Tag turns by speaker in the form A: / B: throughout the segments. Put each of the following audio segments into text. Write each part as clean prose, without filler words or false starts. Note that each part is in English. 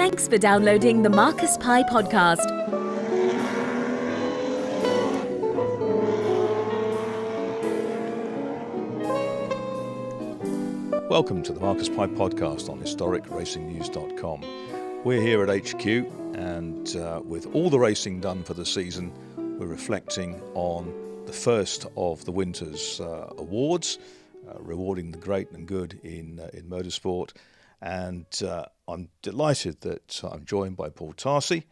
A: Thanks for downloading the Marcus Pye podcast.
B: Welcome to the Marcus Pye podcast on historicracingnews.com. We're here at HQ and with all the racing done for the season, we're reflecting on the first of the winter's awards, rewarding the great and good in motorsport. And I'm delighted that I'm joined by Paul Tarsi,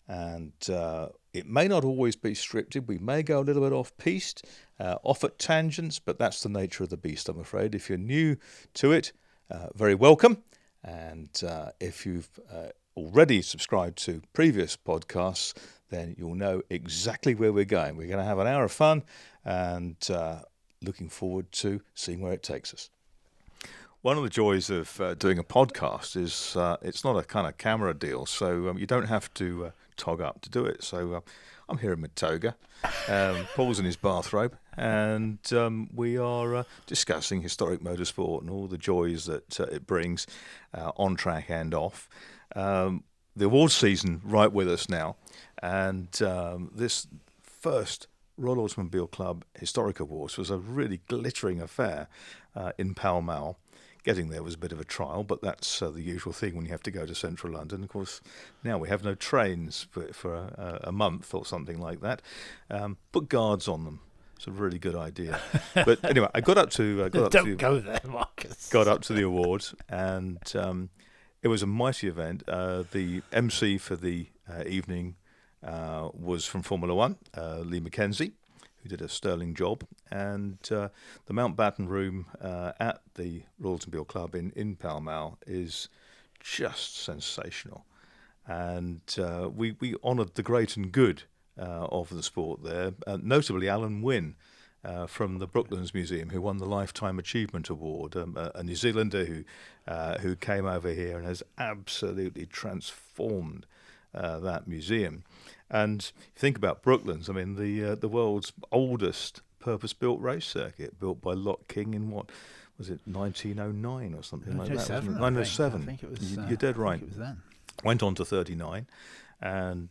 B: and it may not always be scripted. We may go a little bit off-piste, off at tangents, but that's the nature of the beast, I'm afraid. If you're new to it, very welcome. And if you've already subscribed to previous podcasts, then you'll know exactly where we're going. We're going to have an hour of fun and looking forward to seeing where it takes us. One of the joys of doing a podcast is it's not a kind of camera deal, so you don't have to tog up to do it. So I'm here in my toga, Paul's in his bathrobe, and we are discussing historic motorsport and all the joys that it brings on track and off. The awards season right with us now, and this first Royal Automobile Club Historic Awards was a really glittering affair in Pall Mall. Getting there was a bit of a trial, but that's the usual thing when you have to go to central London. Of course, now we have no trains for a month or something like that. Put guards on them. It's a really good idea. But anyway, I got up to...
C: Don't go there, Marcus.
B: Got up to the awards, and it was a mighty event. The MC for the evening was from Formula One, Lee Mackenzie, who did a sterling job, and the Mountbatten room at the Royal Automobile Club in Pall Mall is just sensational. And we honoured the great and good of the sport there, notably Alan Wynne from the Brooklands Museum, who won the Lifetime Achievement Award, a New Zealander who came over here and has absolutely transformed that museum. And if you think about Brooklands, I mean, the world's oldest purpose-built race circuit, built by Lock King in what was it, 1909 or something like that? 1907.
C: I think it was.
B: You're dead right.
C: I think it was then.
B: Went on to 39, and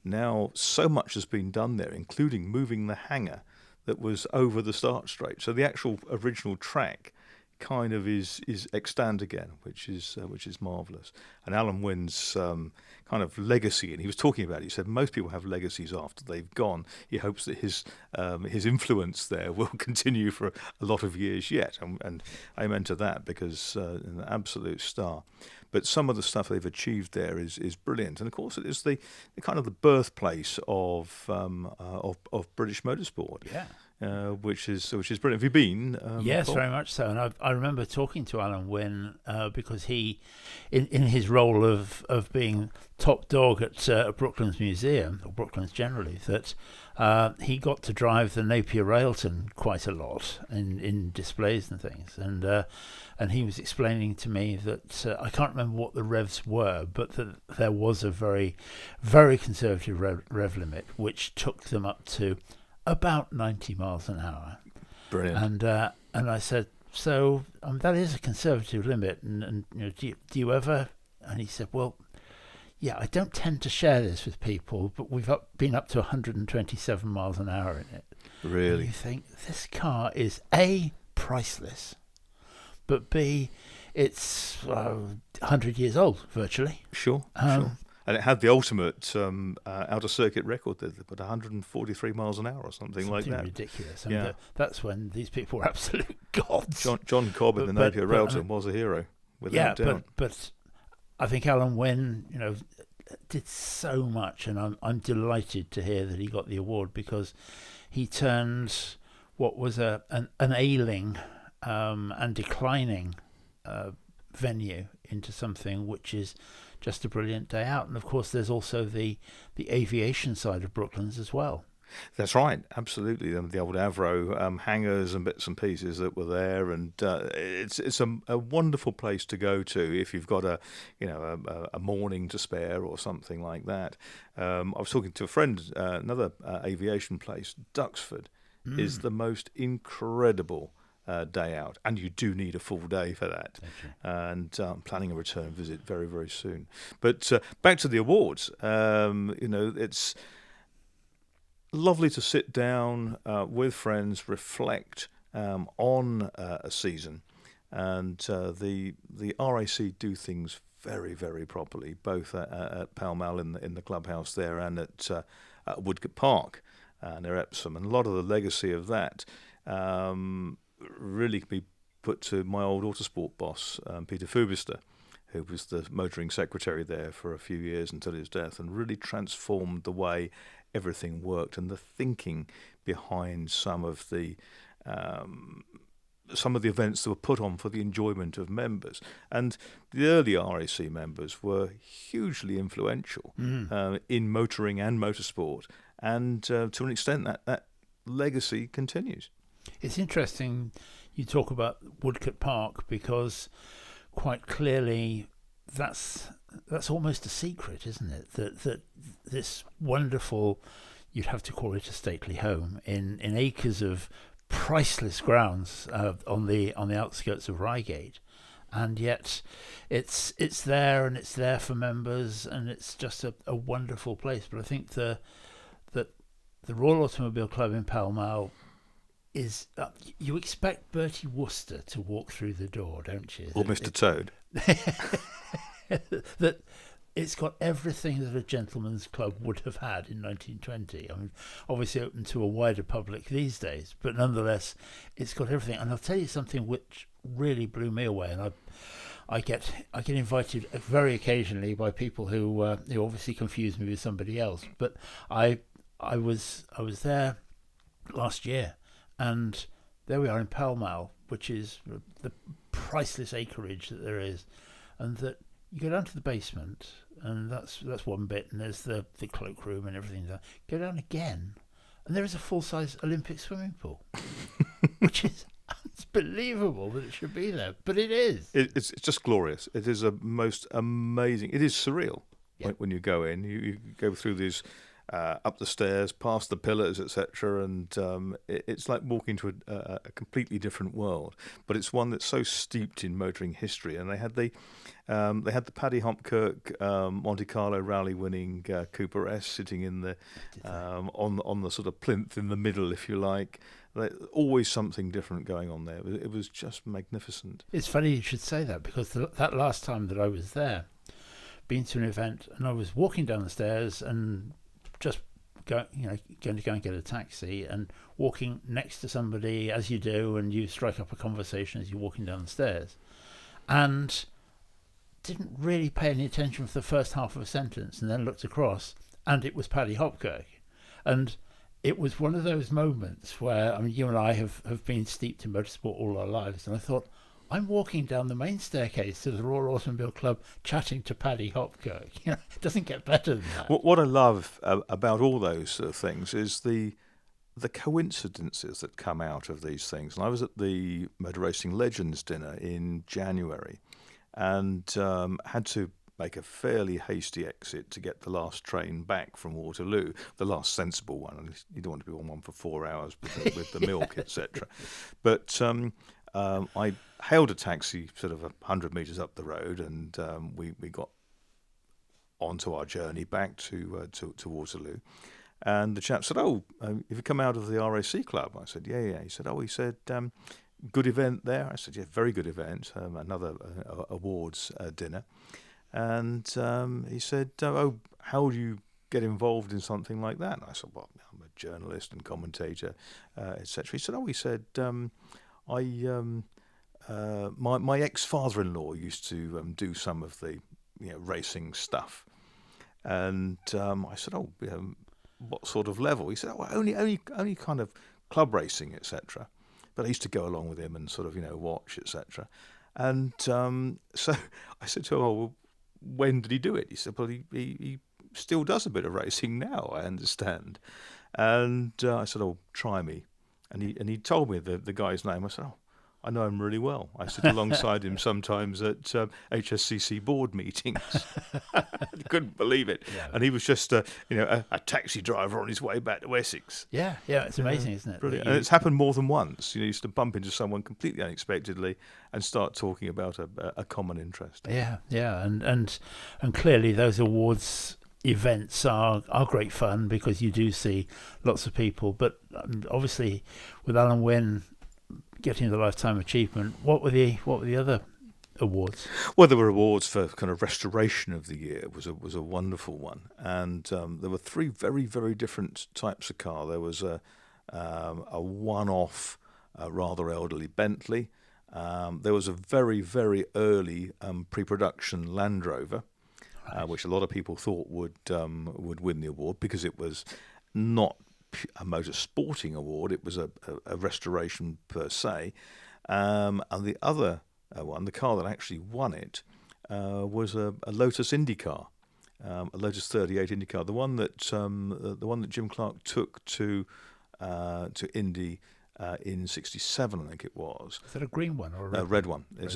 B: now so much has been done there, including moving the hangar that was over the start straight. So the actual original track kind of is extant again, which is marvellous. And Alan Wynne's kind of legacy, and he was talking about it, he said most people have legacies after they've gone. He hopes that his influence there will continue for a lot of years yet, and amen to that, because an absolute star. But some of the stuff they've achieved there is brilliant, and of course it is the kind of the birthplace of British motorsport.
C: Yeah.
B: Which is brilliant. Have you been?
C: Yes,
B: Paul?
C: very much so. And I remember talking to Alan Wynne because he, in his role of being top dog at Brooklands Museum, or Brooklands generally, that he got to drive the Napier Railton quite a lot in displays and things. And he was explaining to me that I can't remember what the revs were, but that there was a very, very conservative rev limit, which took them up to about 90 miles an hour.
B: Brilliant.
C: And I said, so that is a conservative limit, and you know, do you ever? And he said, well, yeah, I don't tend to share this with people, but we've been up to 127 miles an hour in it.
B: Really?
C: And you think this car is A, priceless, but B, it's 100 years old virtually.
B: Sure. And it had the ultimate outer circuit record, but 143 miles an hour or something like that.
C: Ridiculous. I mean, that's when these people were absolute gods.
B: John Cobb in the Napier Railton was a hero, without doubt.
C: But I think Alan Wynne, did so much, and I'm delighted to hear that he got the award, because he turned what was an ailing and declining venue into something which is just a brilliant day out. And of course there's also the aviation side of Brooklands as well.
B: That's right, absolutely. The old Avro hangars and bits and pieces that were there, and it's a wonderful place to go to if you've got a morning to spare or something like that. I was talking to a friend, another aviation place, Duxford, is the most incredible day out, and you do need a full day for that.
C: Okay.
B: And planning a return visit very, very soon. But back to the awards. It's lovely to sit down with friends, reflect on a season, and the RAC do things very, very properly, both at Pall Mall in the clubhouse there and at Woodcote Park near Epsom. And a lot of the legacy of that really can be put to my old Autosport boss, Peter Fubister, who was the motoring secretary there for a few years until his death, and really transformed the way everything worked and the thinking behind some of the events that were put on for the enjoyment of members. And the early RAC members were hugely influential in motoring and motorsport, and to an extent that legacy continues.
C: It's interesting you talk about Woodcote Park, because quite clearly that's almost a secret, isn't it? That this wonderful, you'd have to call it a stately home in acres of priceless grounds on the outskirts of Reigate, and yet it's there, and it's there for members, and it's just a wonderful place. But I think that the Royal Automobile Club in Pall Mall is you expect Bertie Wooster to walk through the door, don't you?
B: Or Mr. Toad.
C: That it's got everything that a gentleman's club would have had in 1920. I mean, obviously open to a wider public these days, but nonetheless, it's got everything. And I'll tell you something which really blew me away. And I get invited very occasionally by people who obviously confuse me with somebody else. But I was there last year, and there we are in Pall Mall, which is the priceless acreage that there is, and that you go down to the basement, and that's one bit, and there's the cloakroom and everything there. Go down again, and there is a full-size Olympic swimming pool, which is unbelievable that it should be there, but it is.
B: It's just glorious. It is a most amazing. It is surreal when you go in. You go through these. Up the stairs, past the pillars, etc., and it's like walking to a completely different world. But it's one that's so steeped in motoring history. And they had the Paddy Hopkirk Monte Carlo rally-winning Cooper S sitting in the on the sort of plinth in the middle, if you like. Always something different going on there. It was just magnificent.
C: It's funny you should say that, because that last time that I was there, been to an event, and I was walking down the stairs and just going to go and get a taxi, and walking next to somebody, as you do, and you strike up a conversation as you're walking down the stairs, and didn't really pay any attention for the first half of a sentence, and then looked across, and it was Paddy Hopkirk. And it was one of those moments where, I mean, you and I have been steeped in motorsport all our lives, and I thought, I'm walking down the main staircase to the Royal Automobile Club chatting to Paddy Hopkirk. It doesn't get better than that.
B: What I love about all those sort of things is the coincidences that come out of these things. And I was at the Motor Racing Legends dinner in January, and had to make a fairly hasty exit to get the last train back from Waterloo, the last sensible one. You don't want to be on one for 4 hours with the milk, etc. But I hailed a taxi sort of 100 metres up the road, and we got onto our journey back to Waterloo. And the chap said, "Oh, have you come out of the RAC club?" I said, "Yeah." He said, "Good event there?" I said, "Yeah, very good event. Another awards dinner." And he said, "Oh, how do you get involved in something like that?" And I said, "Well, I'm a journalist and commentator, etc." He said, my ex-father-in-law used to do some of the racing stuff." And I said, "Oh, what sort of level?" He said, "Oh, only kind of club racing, etc." But I used to go along with him and sort of watch, etc. And so I said to him, "Oh, well, when did he do it?" He said, "Well, he still does a bit of racing now, I understand." And I said, "Oh, try me." And he told me the guy's name. I said, "Oh, I know him really well. I sit alongside him sometimes at HSCC board meetings. I couldn't believe it.
C: Yeah.
B: And he was just a taxi driver on his way back to Essex.
C: Yeah, it's amazing, isn't it?
B: Brilliant. And it's happened more than once. You used to bump into someone completely unexpectedly and start talking about a common interest.
C: Yeah, and clearly those awards events are great fun because you do see lots of people. But obviously, with Alan Wynne getting the Lifetime Achievement, what were the other awards?
B: Well, there were awards for kind of restoration of the year. Was a wonderful one, and there were three very, very different types of car. There was a one-off, rather elderly Bentley. There was a very, very early pre-production Land Rover, which a lot of people thought would win the award because it was not a motor sporting award. It was a restoration per se. And the other one, the car that actually won it, was a Lotus IndyCar, a Lotus 38 IndyCar, the one that Jim Clark took to Indy in '67, I think it was.
C: Is that a green one or a
B: red one? It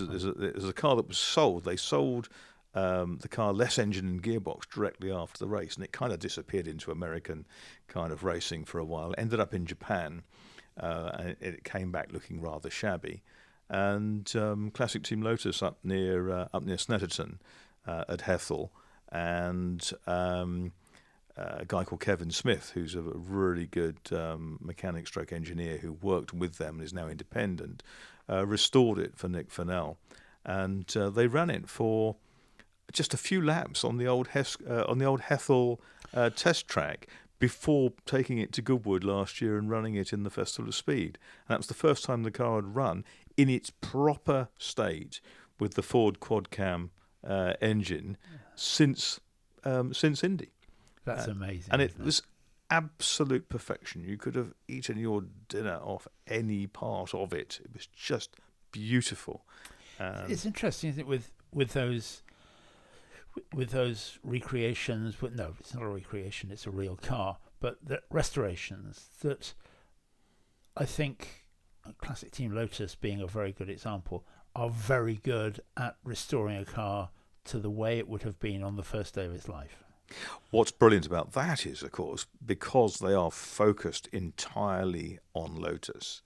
B: was a car that was sold. They sold the car less engine and gearbox directly after the race, and it kind of disappeared into American kind of racing for a while. It ended up in Japan, and it came back looking rather shabby. And Classic Team Lotus up near Snetterton at Hethel, and a guy called Kevin Smith, who's a really good mechanic stroke engineer who worked with them and is now independent, restored it for Nick Fennell, and they ran it for just a few laps on the old Hethel test track before taking it to Goodwood last year and running it in the Festival of Speed. And that was the first time the car had run in its proper state with the Ford quad cam engine since Indy.
C: That's amazing.
B: And it was absolute perfection. You could have eaten your dinner off any part of it. It was just beautiful.
C: It's interesting, isn't it, with those recreations. But no, it's not a recreation. It's a real car. But the restorations that I think Classic Team Lotus, being a very good example, are very good at restoring a car to the way it would have been on the first day of its life.
B: What's brilliant about that is, of course, because they are focused entirely on Lotus,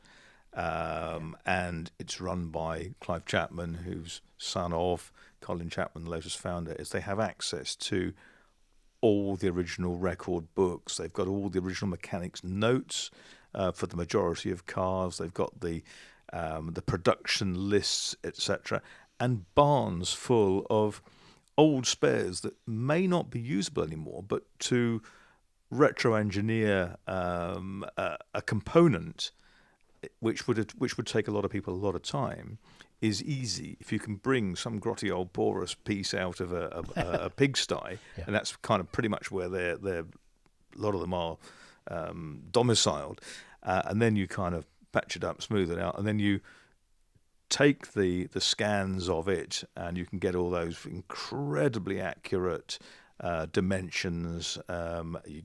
B: and it's run by Clive Chapman, who's son of Colin Chapman, the Lotus founder, is they have access to all the original record books. They've got all the original mechanics notes for the majority of cars. They've got the production lists, etc., and barns full of old spares that may not be usable anymore, but to retro engineer a component which would take a lot of people a lot of time is easy if you can bring some grotty old porous piece out of a pigsty.
C: Yeah.
B: And that's kind of pretty much where they're a lot of them are domiciled, and then you kind of patch it up, smooth it out, and then you take the scans of it, and you can get all those incredibly accurate dimensions. You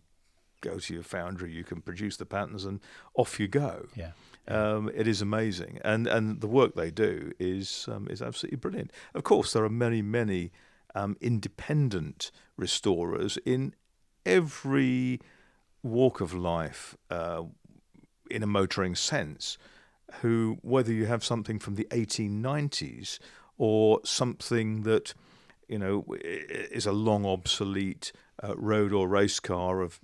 B: go to your foundry, you can produce the patterns, and off you go.
C: Yeah.
B: It is amazing, and the work they do is absolutely brilliant. Of course, there are many independent restorers in every walk of life, in a motoring sense, who, whether you have something from the 1890s or something that is a long obsolete road or race car of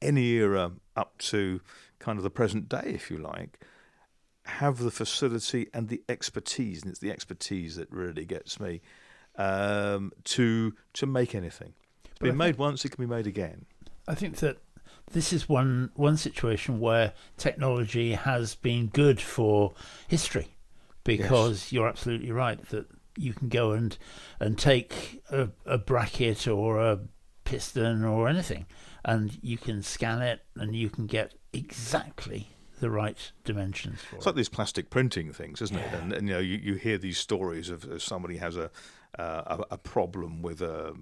B: any era up to kind of the present day, if you like, have the facility and the expertise, and it's the expertise that really gets me, to make anything. It's been made once, it can be made again.
C: I think that this is one situation where technology has been good for history, because you're absolutely right that you can go and take a bracket or a piston or anything, and you can scan it and you can get exactly the right dimensions for it.
B: It's like these plastic printing things, isn't it? And you hear these stories of somebody has a problem with a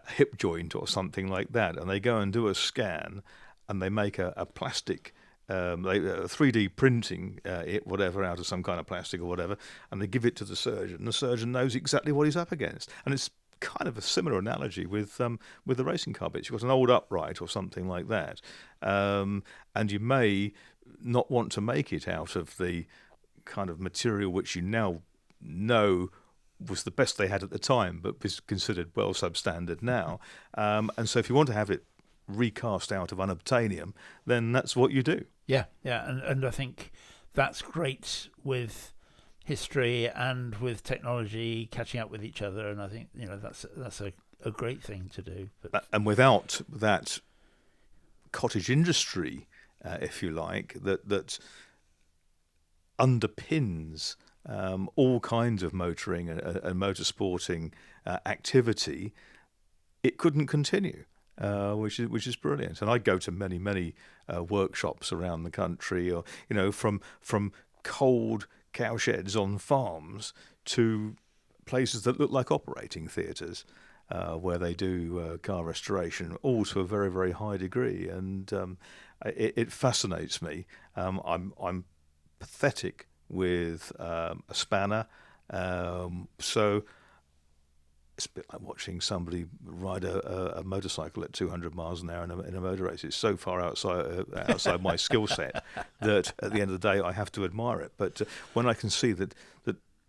B: hip joint or something like that, and they go and do a scan, and they make a plastic they 3D printing it, whatever, out of some kind of plastic or whatever, and they give it to the surgeon. And the surgeon knows exactly what he's up against, and it's kind of a similar analogy with the racing car bits. You've got an old upright or something like that, and you may not want to make it out of the kind of material which you now know was the best they had at the time, but is considered well substandard now. And so if you want to have it recast out of unobtainium, then that's what you do.
C: Yeah, and I think that's great with history and with technology catching up with each other, and I think that's a great thing to do. But
B: And without that cottage industry, if you like, that underpins all kinds of motoring and motorsporting activity, it couldn't continue. Which is brilliant, and I go to many workshops around the country, or from cold cowsheds on farms to places that look like operating theatres, where they do car restoration, all to a very, very high degree, and it fascinates me. I'm pathetic with a spanner, so. It's a bit like watching somebody ride a motorcycle at 200 miles an hour in a motor race. It's so far outside my skill set that at the end of the day I have to admire it. But when I can see that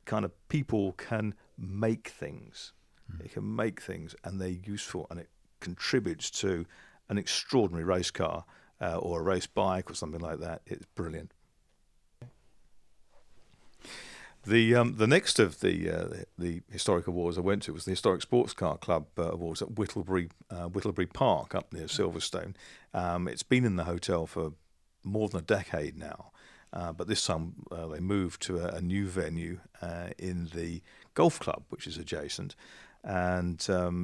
B: kind of people can make things, they can make things and they're useful and it contributes to an extraordinary race car or a race bike or something like that, it's brilliant. The next of the historic awards I went to was the Historic Sports Car Club Awards at Whittlebury Park up near Silverstone. It's been in the hotel for more than a decade now, but this time they moved to a new venue in the golf club, which is adjacent. And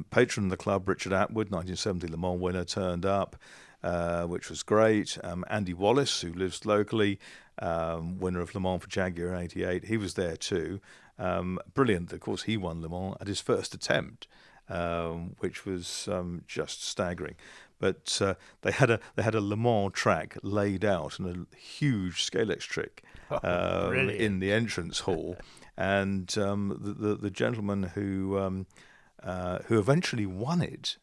B: patron of the club, Richard Atwood, 1970 Le Mans winner, turned up, which was great. Andy Wallace, who lives locally, winner of Le Mans for Jaguar in '88, he was there too. Brilliant. Of course, he won Le Mans at his first attempt, which was just staggering. But they had a Le Mans track laid out and a huge Scalex trick in the entrance hall, and the gentleman who eventually won it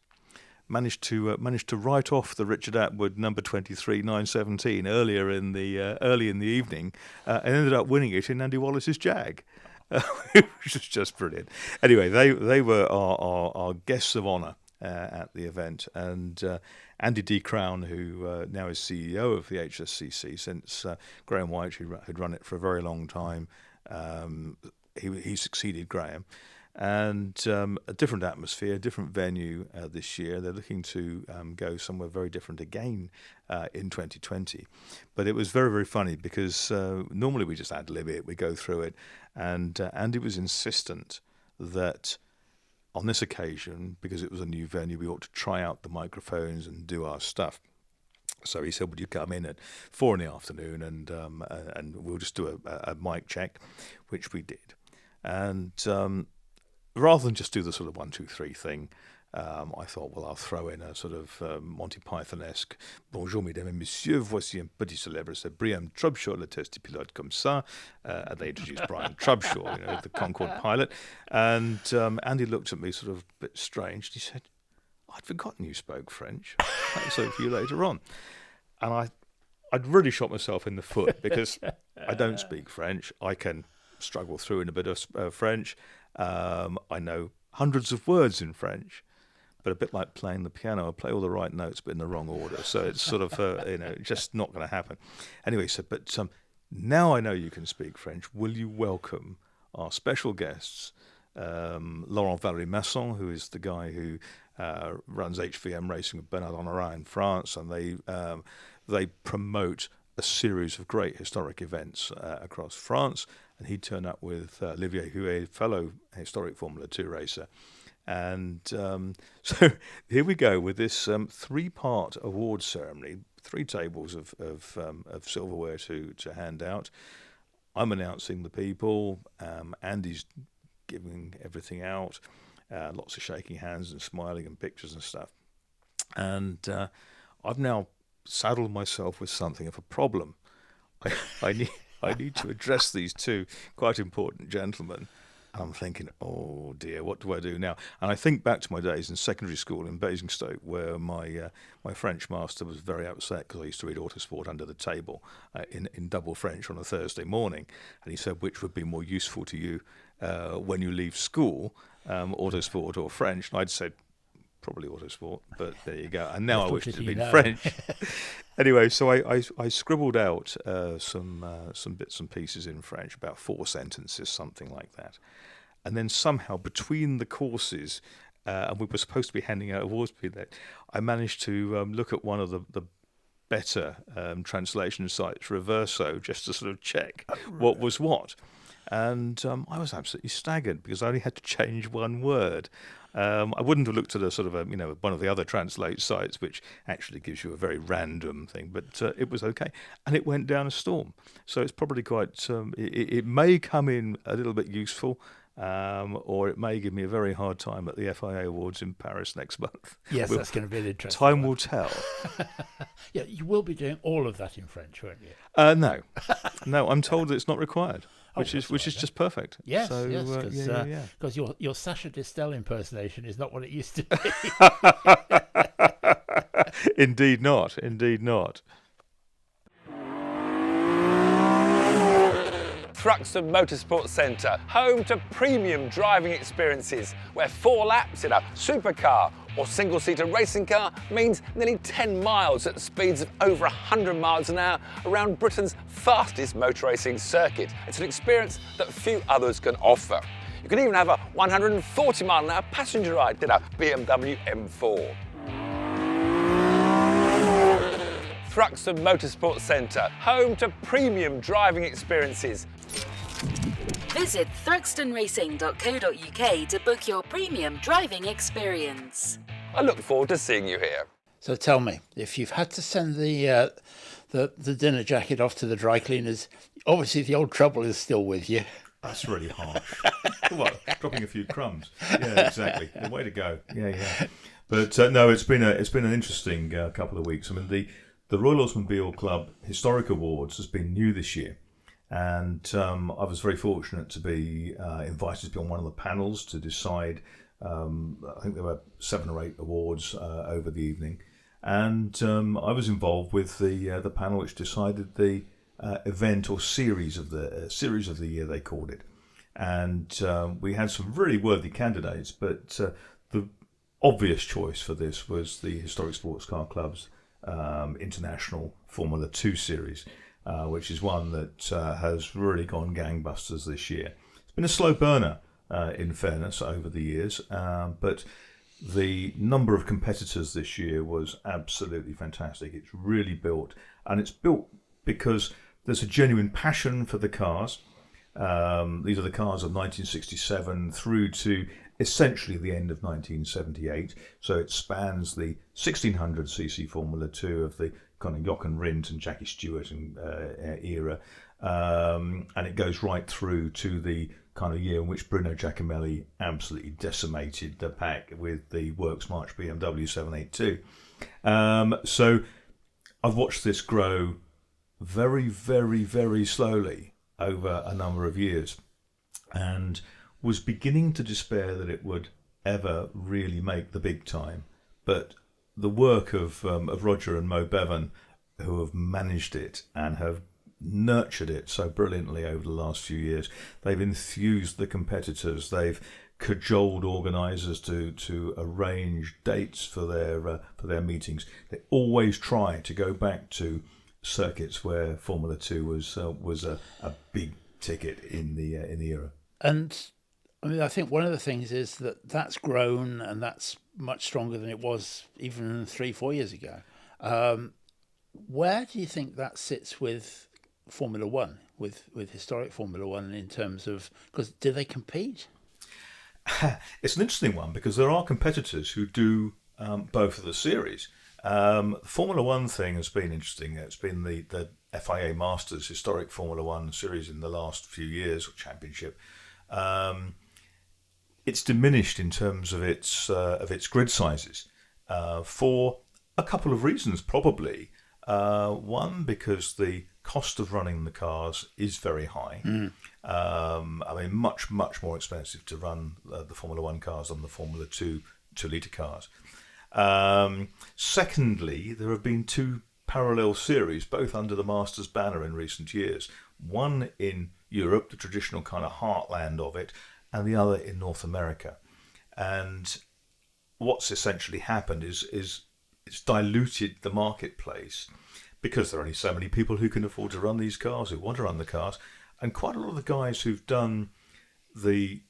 B: managed to write off the Richard Atwood number 23 917 early in the evening, and ended up winning it in Andy Wallace's Jag, which is just brilliant. Anyway, they were our guests of honour at the event, and Andy D. Crown, who now is CEO of the HSCC since Graham White, who had run it for a very long time, he succeeded Graham. And a different atmosphere, different venue this year. They're looking to go somewhere very different again in 2020. But it was very, very funny because normally we just ad-lib it, we go through it. And Andy was insistent that on this occasion, because it was a new venue, we ought to try out the microphones and do our stuff. So he said, would you come in at 4 p.m. and we'll just do a mic check, which we did. And rather than just do the sort of 1, 2, 3 thing, I thought, well, I'll throw in a sort of Monty Python-esque "Bonjour, mesdames et messieurs, voici un petit célèbre, c'est Brian Trubshaw, le test du pilote comme ça." And they introduced Brian Trubshaw, the Concorde pilot. And Andy looked at me sort of a bit strange. He said, I'd forgotten you spoke French. I'll say for you later on. And I'd really shot myself in the foot because I don't speak French. I can struggle through in a bit of French. I know hundreds of words in French, but a bit like playing the piano, I play all the right notes but in the wrong order. So it's sort of just not going to happen. Anyway, but now I know you can speak French. Will you welcome our special guests, Laurent Valery-Masson, who is the guy who runs HVM Racing with Bernard Honorat in France, and they promote a series of great historic events across France. And he'd turn up with Olivier Huet, fellow historic Formula 2 racer. And so here we go with this 3-part award ceremony, 3 tables of silverware to hand out. I'm announcing the people. Andy's giving everything out. Lots of shaking hands and smiling and pictures and stuff. And I've now saddled myself with something of a problem. I need to address these two quite important gentlemen. And I'm thinking, oh dear, what do I do now? And I think back to my days in secondary school in Basingstoke, where my French master was very upset because I used to read Autosport under the table in double French on a Thursday morning. And he said, which would be more useful to you when you leave school, Autosport or French? And I'd said, probably Autosport, but there you go. And now I wish it had been French. Anyway, so I scribbled out some bits and pieces in French, about 4 sentences, something like that. And then somehow between the courses, and we were supposed to be handing out awards, I managed to look at one of the better translation sites, Reverso, just to sort of check what was what. And I was absolutely staggered because I only had to change one word. I wouldn't have looked at a sort of one of the other translate sites, which actually gives you a very random thing, but it was okay, and it went down a storm. So it's probably quite. It may come in a little bit useful, or it may give me a very hard time at the FIA Awards in Paris next month.
C: Yes, that's going to be an interesting.
B: Time will tell.
C: Yeah, you will be doing all of that in French, won't you?
B: No. I'm told that it's not required. Which is just perfect.
C: Yes,
B: so,
C: yes, because your Sacha Distel impersonation is not what it used to be.
B: Indeed not.
D: Thruxton Motorsport Centre, home to premium driving experiences, where 4 laps in a supercar or single-seater racing car means nearly 10 miles at speeds of over 100 miles an hour around Britain's fastest motor racing circuit. It's an experience that few others can offer. You can even have a 140 mile an hour passenger ride in a BMW M4. Thruxton Motorsport Centre, home to premium driving experiences.
A: Visit thruxtonracing.co.uk to book your premium driving experience.
D: I look forward to seeing you here.
C: So tell me, if you've had to send the dinner jacket off to the dry cleaners, obviously the old trouble is still with you.
B: That's really harsh. What? Dropping a few crumbs. Yeah, exactly. The way to go. Yeah. But no, it's been an interesting couple of weeks. I mean, the Royal Automobile Club Historic Awards has been new this year. And I was very fortunate to be invited to be on one of the panels to decide. I think there were 7 or 8 awards over the evening, and I was involved with the panel which decided the event or series of the year, they called it. And we had some really worthy candidates, but the obvious choice for this was the Historic Sports Car Club's International Formula 2 series. Which is one that has really gone gangbusters this year. It's been a slow burner, in fairness, over the years, but the number of competitors this year was absolutely fantastic. It's really built, and it's built because there's a genuine passion for the cars. These are the cars of 1967 through to essentially the end of 1978, so it spans the 1600cc Formula 2 of the kind of Jochen Rindt and Jackie Stewart and era, and it goes right through to the kind of year in which Bruno Giacomelli absolutely decimated the pack with the Works March BMW 782. So I've watched this grow very, very, very slowly over a number of years, and was beginning to despair that it would ever really make the big time. But the work of Roger and Mo Bevan, who have managed it and have nurtured it so brilliantly over the last few years, they've enthused the competitors, they've cajoled organisers to arrange dates for their meetings. They always try to go back to circuits where Formula 2 was a big ticket in the era.
C: And I mean, I think one of the things is that that's grown, and that's much stronger than it was even 3-4 years ago. Where do you think that sits with Formula One, with historic Formula One, in terms of, because do they compete?
B: It's an interesting one because there are competitors who do both of the series. The Formula One thing has been interesting. It's been the FIA Masters Historic Formula One series in the last few years, or championship. It's diminished in terms of its grid sizes for a couple of reasons, probably. One, because the cost of running the cars is very high. I mean, much more expensive to run the Formula One cars than the Formula 2 2-litre cars. Secondly, there have been two parallel series, both under the Masters banner in recent years. One in Europe, the traditional kind of heartland of it, and the other in North America. And what's essentially happened is it's diluted the marketplace, because there are only so many people who can afford to run these cars, who want to run the cars. And quite a lot of the guys who've done the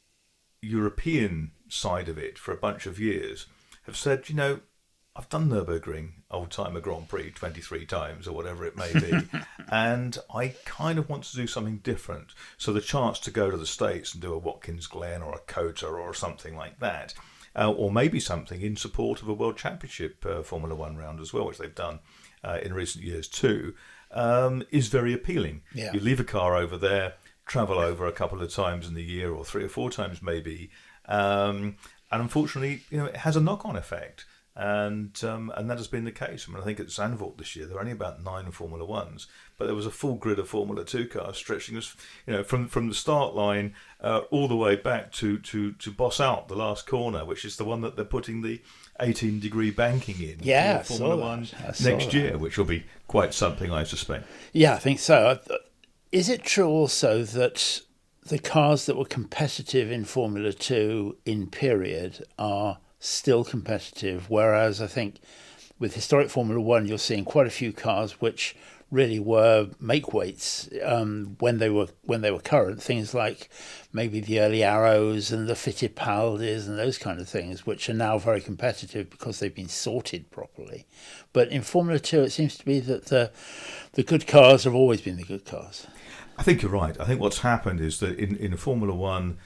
B: European side of it for a bunch of years have said, I've done Nürburgring Oldtimer Grand Prix 23 times or whatever it may be, and I kind of want to do something different. So the chance to go to the States and do a Watkins Glen or a COTA or something like that, or maybe something in support of a World Championship Formula One round as well, which they've done in recent years too, is very appealing.
C: Yeah.
B: You leave a car over there, travel over a couple of times in the year, or 3 or 4 times maybe, and unfortunately, it has a knock-on effect. And that has been the case. I mean, I think at Zandvoort this year there were only about 9 Formula Ones, but there was a full grid of Formula 2 cars stretching us, from the start line all the way back to Boss Out, the last corner, which is the one that they're putting the 18-degree banking in
C: Yeah,
B: for Formula One next year, which will be quite something, I suspect.
C: Yeah, I think so. Is it true also that the cars that were competitive in Formula 2 in period are still competitive, whereas I think with historic Formula 1 you're seeing quite a few cars which really were make weights when they were current, things like maybe the early Arrows and the Fittipaldis and those kind of things, which are now very competitive because they've been sorted properly. But in Formula 2 it seems to be that the good cars have always been the good cars.
B: I think you're right. I think what's happened is that in Formula 1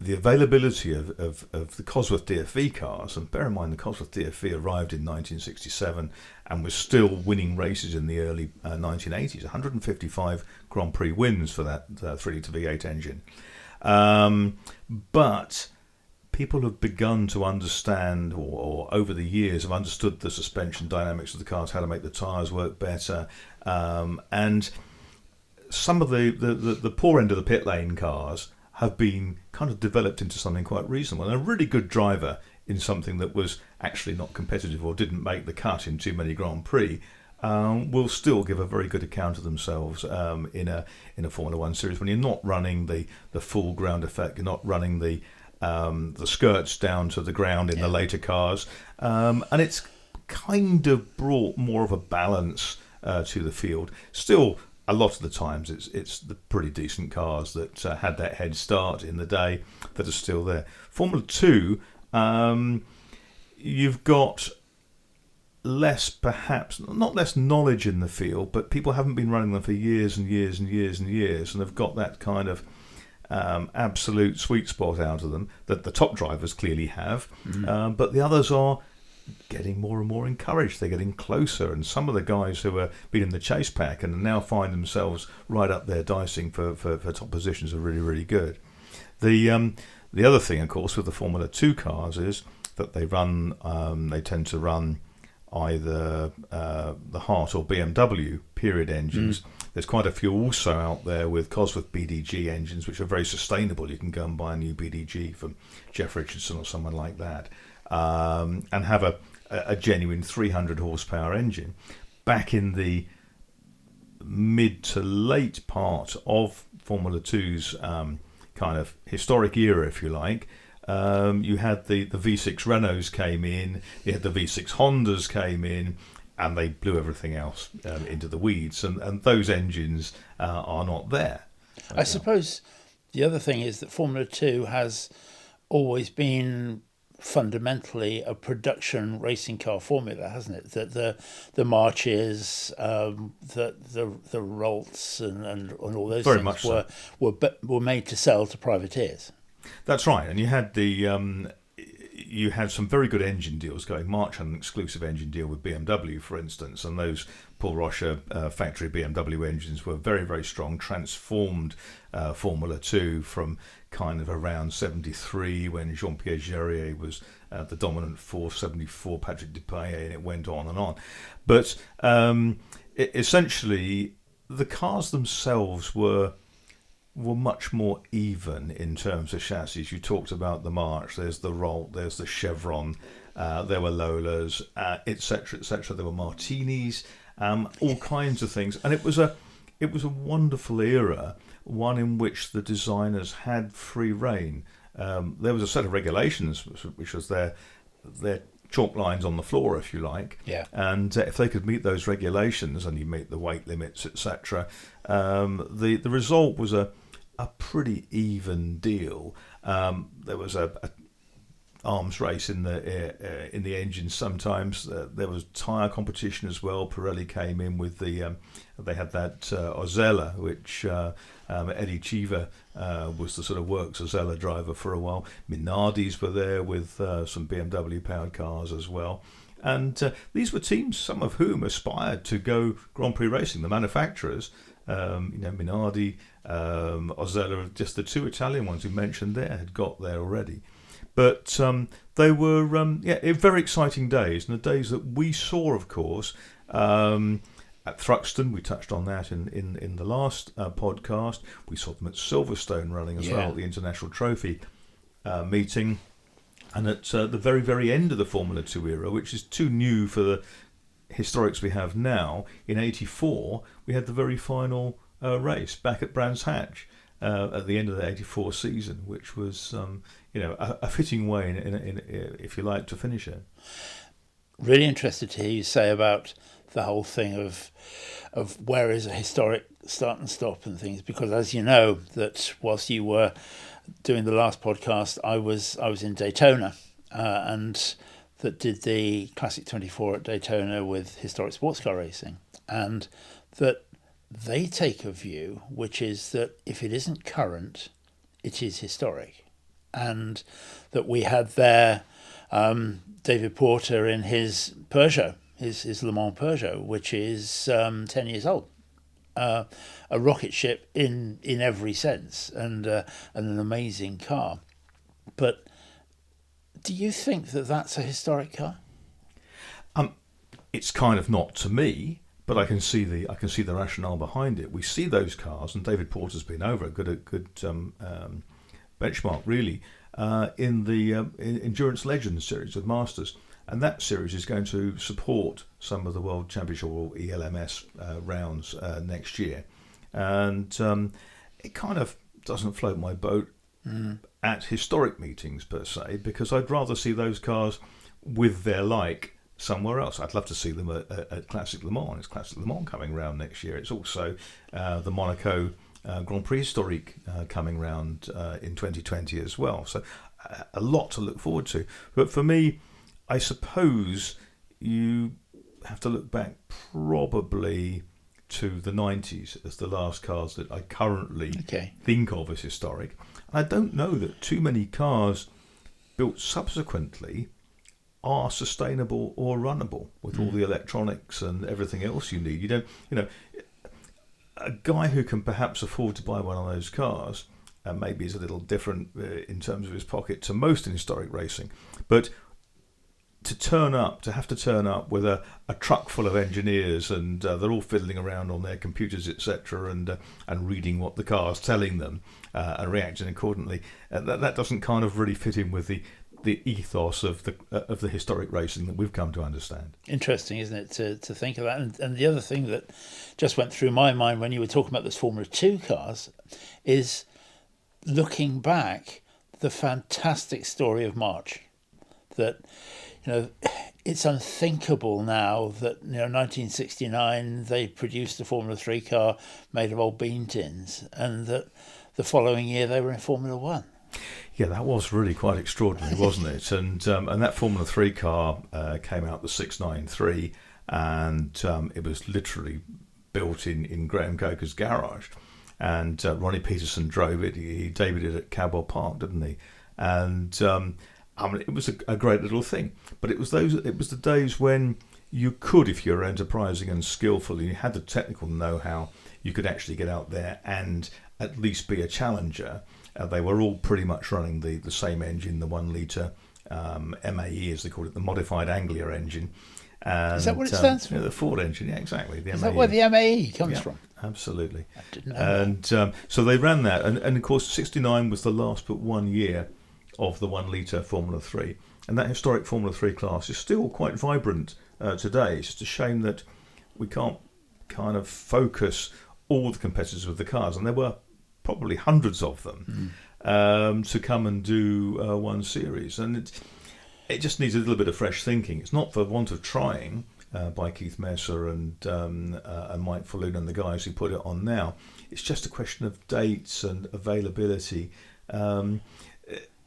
B: the availability of the Cosworth DFV cars, and bear in mind the Cosworth DFV arrived in 1967 and was still winning races in the early 1980s, 155 Grand Prix wins for that 3-litre V8 engine. But people have begun to understand, or over the years have understood the suspension dynamics of the cars, how to make the tyres work better, and some of the poor end of the pit lane cars have been kind of developed into something quite reasonable. And a really good driver in something that was actually not competitive or didn't make the cut in too many Grand Prix will still give a very good account of themselves in a Formula One series, when you're not running the full ground effect, you're not running the skirts down to the ground in the later cars, and it's kind of brought more of a balance to the field. Still, a lot of the times it's the pretty decent cars that had that head start in the day that are still there. Formula 2, you've got less, perhaps, not less knowledge in the field, but people haven't been running them for years and years and years and years, and have got that kind of absolute sweet spot out of them that the top drivers clearly have, but the others are getting more and more encouraged. They're getting closer, and some of the guys who have been in the chase pack and now find themselves right up there dicing for top positions are really, really good. The other thing, of course, with the Formula 2 cars is that they tend to run either the Hart or BMW period engines. There's quite a few also out there with Cosworth BDG engines, which are very sustainable. You can go and buy a new BDG from Jeff Richardson or someone like that, and have a genuine 300 horsepower engine. Back in the mid to late part of Formula 2's kind of historic era, if you like, you had the V6 Renaults came in, you had the V6 Hondas came in, and they blew everything else into the weeds, and those engines are not there.
C: I suppose the other thing is that Formula 2 has always been fundamentally a production racing car formula, hasn't it? That the Marches, the Rolts, and all those
B: Very
C: things
B: much
C: were made to sell to privateers.
B: That's right, and you had the you had some very good engine deals going. March had an exclusive engine deal with BMW, for instance, and those Paul Rocher factory BMW engines were very, very strong, transformed Formula 2 from kind of around 73 when Jean-Pierre Jarier was the dominant force, 74 Patrick Depailler, and it went on and on. But essentially, the cars themselves were much more even in terms of chassis. You talked about the March, there's the Rolt, there's the Chevron, there were Lolas, etc., etc. There were Martinis, all kinds of things, and it was a wonderful era, one in which the designers had free rein. There was a set of regulations, which was their chalk lines on the floor, if you like.
C: Yeah.
B: And if they could meet those regulations, and you meet the weight limits, etc., the result was a pretty even deal. There was a arms race in the engines sometimes. There was tyre competition as well. Pirelli came in with they had that Ozella, which Eddie Cheever was the sort of works Ozella driver for a while. Minardi's were there with some BMW powered cars as well. And these were teams, some of whom aspired to go Grand Prix racing. The manufacturers, Minardi, Ozella, just the two Italian ones you mentioned there, had got there already. But they were very exciting days, and the days that we saw, of course, at Thruxton. We touched on that in the last podcast. We saw them at Silverstone running as well at the International Trophy meeting, and at the very, very end of the Formula 2 era, which is too new for the historics we have now. In '84, we had the very final race back at Brands Hatch at the end of the '84 season, which was a fitting way, in if you like, to finish it.
C: Really interested to hear you say about the whole thing of where is a historic start and stop and things, because as you know, that whilst you were doing the last podcast, I was in Daytona and that did the Classic 24 at Daytona with historic sports car racing, and that they take a view which is that if it isn't current, it is historic, and that we had there David Porter in his Peugeot, his Le Mans Peugeot, which is 10 years old, a rocket ship in every sense, and an amazing car. But do you think that that's a historic car?
B: It's kind of not to me, but I can see the rationale behind it. We see those cars, and David Porter's been over a good benchmark really in the Endurance Legends series of Masters. And that series is going to support some of the World Championship or ELMS rounds next year. And it kind of doesn't float my boat at historic meetings per se, because I'd rather see those cars with their like somewhere else. I'd love to see them at Classic Le Mans. It's Classic Le Mans coming round next year. It's also the Monaco Grand Prix Historique coming round in 2020 as well. So a lot to look forward to. But for me, I suppose you have to look back probably to the 90s as the last cars that I currently think of as historic. I don't know that too many cars built subsequently are sustainable or runnable with all the electronics and everything else you need. You don't, a guy who can perhaps afford to buy one of those cars, maybe is a little different in terms of his pocket to most in historic racing, but to have to turn up with a truck full of engineers and they're all fiddling around on their computers, etc., and reading what the car's telling them and reacting accordingly, that doesn't kind of really fit in with the ethos of the historic racing that we've come to understand.
C: Interesting, isn't it, to think of that? And the other thing that just went through my mind when you were talking about those Formula 2 cars is looking back, the fantastic story of March. That, it's unthinkable now that, 1969 they produced a Formula 3 car made of old bean tins, and that the following year they were in Formula 1.
B: Yeah, that was really quite extraordinary, wasn't it? And that Formula 3 car came out the 693, and it was literally built in Graham Coker's garage. And Ronnie Peterson drove it. He debuted it at Cadwell Park, didn't he? And I mean, it was a great little thing. But it was the days when you could, if you were enterprising and skillful, and you had the technical know-how, you could actually get out there and at least be a challenger. They were all pretty much running the same engine, the 1 litre MAE, as they called it, the modified Anglia engine. And,
C: is that what it stands for?
B: The Ford engine, yeah, exactly. The
C: Is
B: MAE.
C: that where the MAE comes from?
B: Absolutely.
C: I didn't know
B: And so they ran that. And of course, 69 was the last but 1 year of the 1 litre Formula 3. And that historic Formula 3 class is still quite vibrant today. It's just a shame that we can't kind of focus all the competitors with the cars. And there were probably hundreds of them to come and do one series. And it just needs a little bit of fresh thinking. It's not for want of trying by Keith Messer and Mike Falloon and the guys who put it on now. It's just a question of dates and availability.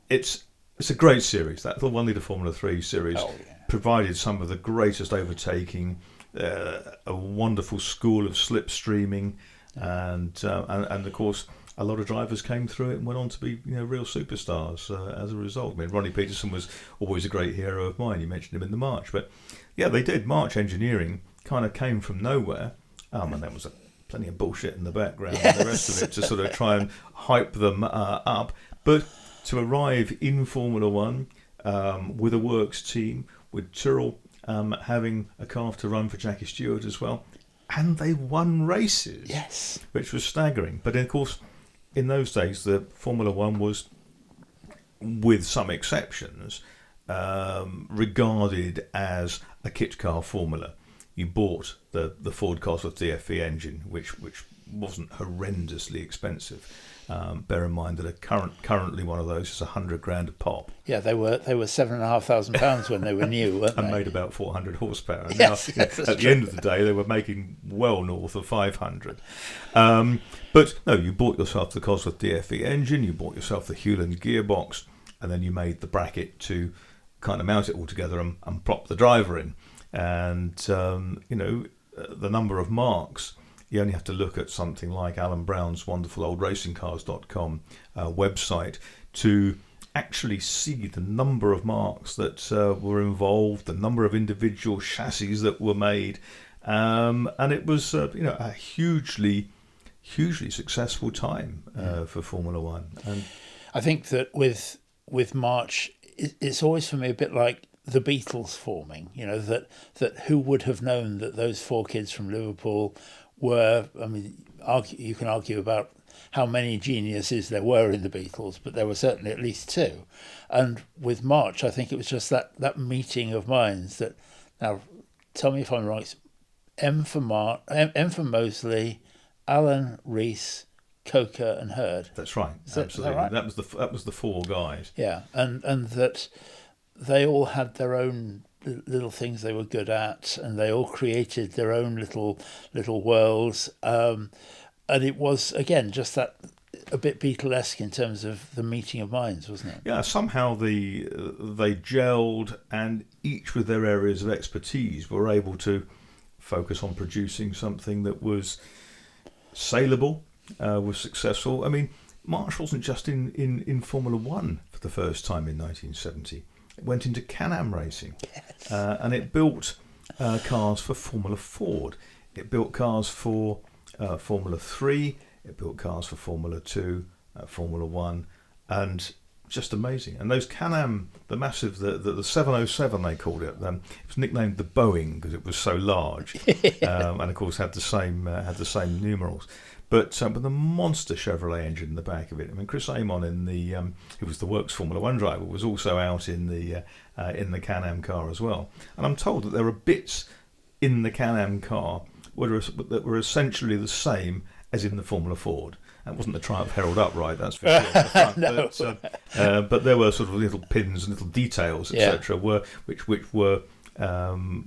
B: It's a great series. That the 1 litre Formula 3 series provided some of the greatest overtaking, a wonderful school of slipstreaming, and of course a lot of drivers came through it and went on to be real superstars as a result. I mean, Ronnie Peterson was always a great hero of mine. You mentioned him in the March, but yeah, they did. March engineering kind of came from nowhere, and there was plenty of bullshit in the background and the rest of it to sort of try and hype them up. But to arrive in Formula One with a works team, with Tyrrell having a calf to run for Jackie Stewart as well, and they won races,
C: Yes.
B: which was staggering. But of course, in those days, the Formula One was, with some exceptions, regarded as a kit car formula. You bought the Ford Cosworth DFV engine, which wasn't horrendously expensive. Bear in mind that currently one of those is $100,000 a pop.
C: Yeah, they were £7,500 when they were new, weren't
B: and
C: they?
B: made about 400 horsepower. And
C: Yes,
B: now,
C: yes, that's
B: at the
C: true.
B: end of the day, they were making well north of 500. But no, you bought yourself the Cosworth DFV engine, you bought yourself the Hewland gearbox, and then you made the bracket to kind of mount it all together and prop the driver in. And the number of marks. You only have to look at something like Alan Brown's wonderful oldracingcars.com website to actually see the number of marks that were involved, the number of individual chassis that were made, and it was a hugely successful time for Formula One. And
C: I think that with March, it's always for me a bit like the Beatles forming. That who would have known that those 4 kids from Liverpool were, I mean, you can argue about how many geniuses there were in the Beatles, but there were certainly at least 2. And with March, I think it was just that meeting of minds that, now, tell me if I'm wrong, it's M for Mosley, Alan, Rees, Coker and Hurd.
B: that's right,
C: Is that
B: absolutely.
C: right?
B: That was the 4 guys.
C: Yeah, and that they all had their own little things they were good at, and they all created their own little worlds. And it was, again, just that a bit Beatlesque in terms of the meeting of minds, wasn't it?
B: Yeah, somehow they gelled, and each with their areas of expertise were able to focus on producing something that was saleable, was successful. I mean, March wasn't just in Formula One for the first time in 1970. It went into Can-Am racing, and it built cars for Formula Ford. It built cars for Formula 3. It built cars for Formula 2, Formula 1, and just amazing. And those Can-Am, the massive, the 707 they called it. It was nicknamed the Boeing because it was so large, and of course had the same numerals. But with the monster Chevrolet engine in the back of it. I mean, Chris Amon who was the Works Formula One driver, was also out in the Can-Am car as well. And I'm told that there are bits in the Can-Am car that were essentially the same as in the Formula Ford. That wasn't the Triumph Herald upright, that's for sure.
C: No.
B: But there were sort of little pins and little details, etc., which were the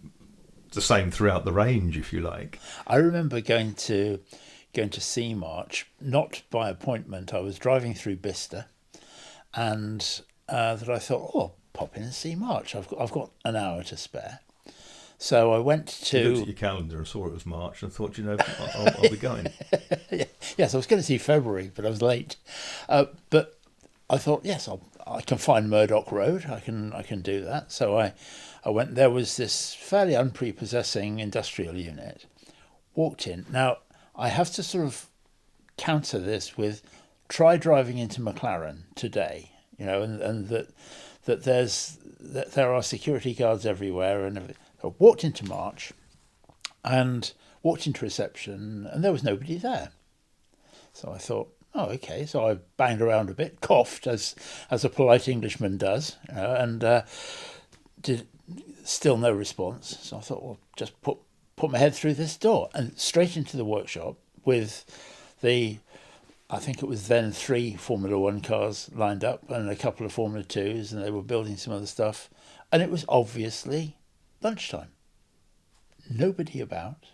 B: same throughout the range, if you like.
C: I remember going to see March, not by appointment. I was driving through Bicester, and that I thought, I'll pop in and see March. I've got an hour to spare. So I went to...
B: You looked at your calendar and saw it was March and thought, I'll be going.
C: Yes, I was going to see February, but I was late. But I thought, yes, I can find Murdoch Road. I can do that. So I went. There was this fairly unprepossessing industrial unit. Walked in. Now I have to sort of counter this with try driving into McLaren today. And that there are security guards everywhere, and everything. I walked into March, and walked into reception, and there was nobody there. So I thought, oh, okay. So I banged around a bit, coughed as a polite Englishman does, and did still no response. So I thought, well, just put my head through this door and straight into the workshop with I think it was then 3 Formula 1 cars lined up and a couple of Formula 2s, and they were building some other stuff. And it was obviously lunchtime. Nobody about.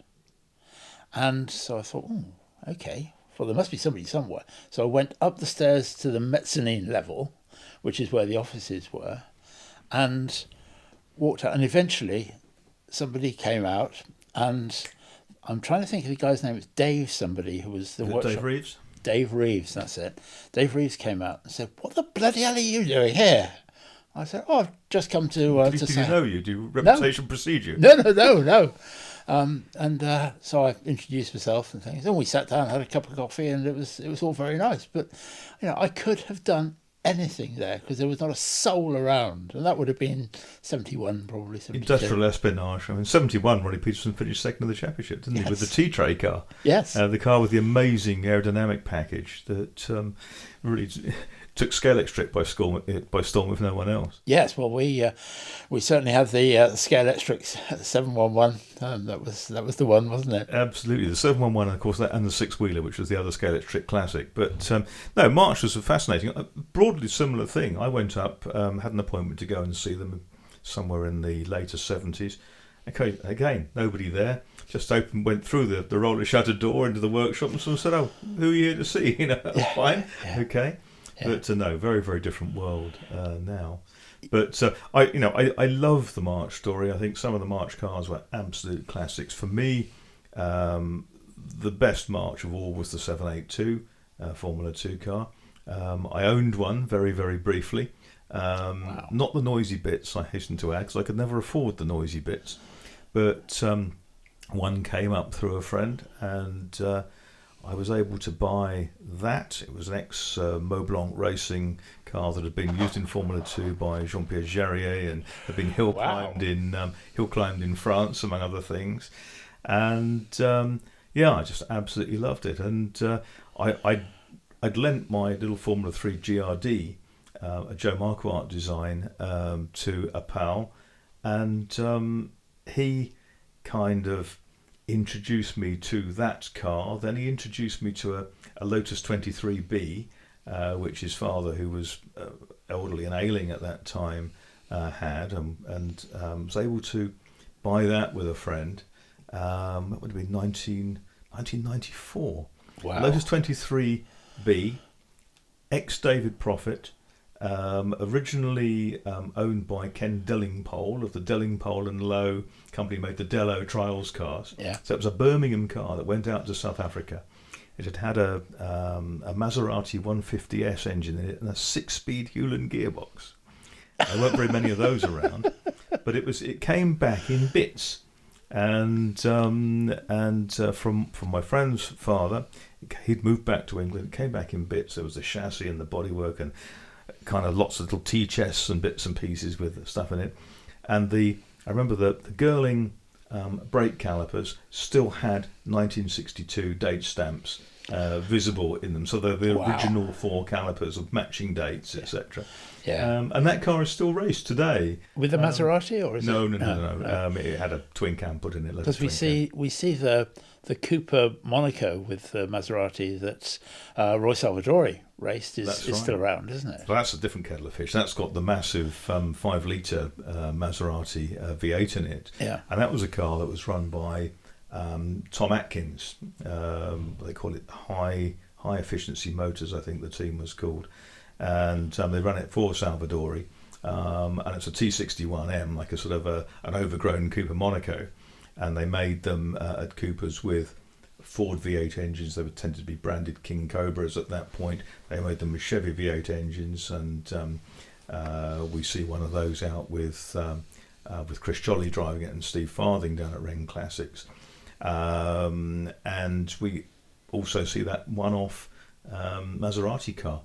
C: And so I thought, okay, well, there must be somebody somewhere. So I went up the stairs to the mezzanine level, which is where the offices were, and walked out. And eventually somebody came out, and I'm trying to think of the guy's name. It's Dave somebody, who was the workshop.
B: Dave Reeves?
C: Dave Reeves, that's it. Dave Reeves came out and said, "What the bloody hell are you doing here?" I said, "Oh, I've just come to
B: Did
C: say."
B: he know you? Do reputation precede you?
C: No. So I introduced myself and things. And we sat down, had a cup of coffee, and it was all very nice. But I could have done anything there because there was not a soul around, and that would have been 71, probably 72.
B: Industrial espionage. I mean, 71, Ronnie Peterson finished second in the championship, didn't he, with the T-Tray car?
C: Yes.
B: The car with the amazing aerodynamic package that really took Scalextric by storm with no one else.
C: Yes, well, we certainly have the Scalextric 711. That was the one, wasn't it?
B: Absolutely, the 711, of course, and the 6-wheeler, which was the other Scalextric classic. But no, March was fascinating. Broadly similar thing. I went up, had an appointment to go and see them somewhere in the later 70s. Okay, again, nobody there. Just went through the roller shutter door into the workshop, and someone said, "Oh, who are you here to see?" Fine, yeah. Okay. Yeah. But no, very, very different world now. But I love the March story. I think some of the March cars were absolute classics. For me, the best March of all was the 782 Formula 2 car. I owned one very, very briefly. Wow. Not the noisy bits, I hasten to add, because I could never afford the noisy bits. But one came up through a friend, and I was able to buy that. It was an ex-Montblanc racing car that had been used in Formula 2 by Jean-Pierre Jarier and had been hill climbed in France, among other things. And I just absolutely loved it. And I'd lent my little Formula 3 GRD, a Joe Marquardt design, to a pal, and he kind of introduced me to that car. Then he introduced me to a Lotus 23B, which his father, who was elderly and ailing at that time, had, and was able to buy that with a friend. That would have been 1994.
C: Wow.
B: Lotus 23B, ex-David Prophet, originally owned by Ken Dellingpole of the Dellingpole and Lowe company, made the Dello Trials cars.
C: Yeah.
B: So it was a Birmingham car that went out to South Africa. It had a Maserati 150S engine in it and a 6-speed Hewland gearbox. There weren't very many of those around, but it came back in bits. And from my friend's father, he'd moved back to England. It came back in bits. There was the chassis and the bodywork and kind of lots of little tea chests and bits and pieces with stuff in it. And I remember the Girling brake calipers still had 1962 date stamps visible in them. So they're the original 4 calipers of matching dates, etc.
C: Yeah.
B: And that car is still raced today.
C: With the Maserati, or is
B: no,
C: it?
B: No. It had a twin cam put in it.
C: Because we see the Cooper Monaco with the Maserati that Roy Salvadori raced is still around, isn't it?
B: Well, that's a different kettle of fish. That's got the massive 5-litre Maserati V8 in it.
C: Yeah.
B: And that was a car that was run by Tom Atkins. They call it High Efficiency Motors, I think the team was called. And they ran it for Salvadori. And it's a T61M, like a sort of an overgrown Cooper Monaco. And they made them at Cooper's with Ford V8 engines. They would tend to be branded King Cobras at that point. They made them with Chevy V8 engines, and We see one of those out with Chris Jolly driving it and Steve Farthing down at Ren Classics. And we also see that one-off Maserati car,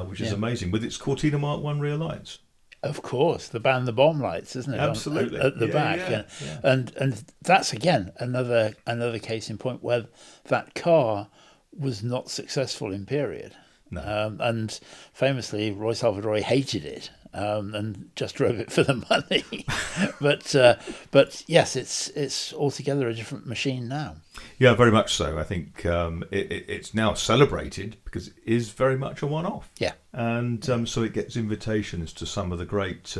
B: which is amazing, with its Cortina Mark 1 rear lights.
C: Of course, the bomb lights, isn't it?
B: Absolutely.
C: At the back. And that's, again, another case in point where that car was not successful in period.
B: No.
C: And famously, Roy Salvadori hated it and just drove it for the money. But yes, it's altogether a different machine now.
B: Yeah, very much so. I think it's now celebrated because it is very much a one-off.
C: Yeah.
B: And so it gets invitations to some of the great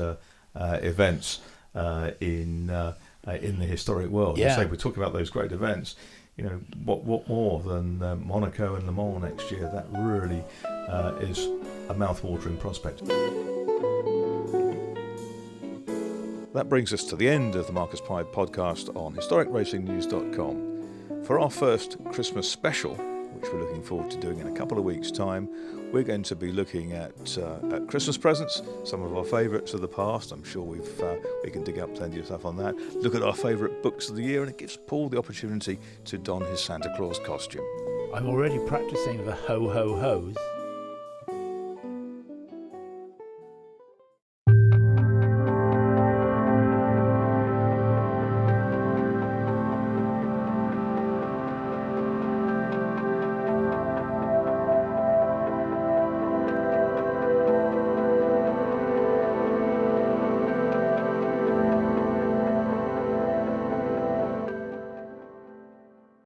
B: events in the historic world.
C: Yeah.
B: Say we're talking about those great events. You know, what more than Monaco and Le Mans next year? That really is a mouth-watering prospect. That brings us to the end of the Marcus Pye podcast on historicracingnews.com. For our first Christmas special, which we're looking forward to doing in a couple of weeks' time, we're going to be looking at Christmas presents, some of our favourites of the past. I'm sure we can dig up plenty of stuff on that. Look at our favourite books of the year, and it gives Paul the opportunity to don his Santa Claus costume.
C: I'm already practicing the ho ho ho's.